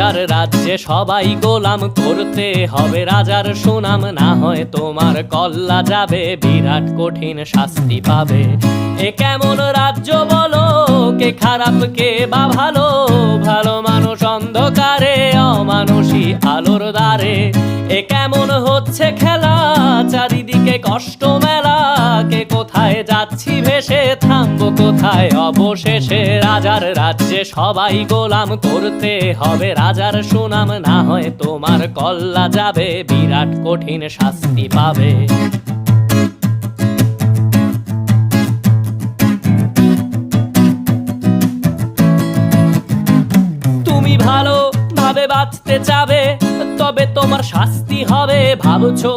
রাজার রাজ্যে সবাই গোলাম, করতে হবে রাজার সুনাম, না হয় তোমার কল্লা যাবে, বিরাট কঠিন শাস্তি পাবে। এ কেমন রাজ্য বলো, কে খারাপ কে বা ভালো, ভালো মানুষ অন্ধকারে, অমানুষী আলোর দ্বারে। এ কেমন হচ্ছে খেলা, চারিদিকে কষ্ট মেলা, কে কোথায় যাচ্ছি ভেসে, থামবো কোথায় অবশেষে। রাজার রাজ্যে সবাই গোলাম, করতে হবে রাজার সুনাম, না হয় তোমার কল্লা যাবে, বিরাট কঠিন শাস্তি পাবে। তুমি ভালো ভাবে বাঁচতে চাবে, তবে তোমার শাস্তি হবে। ভাবছো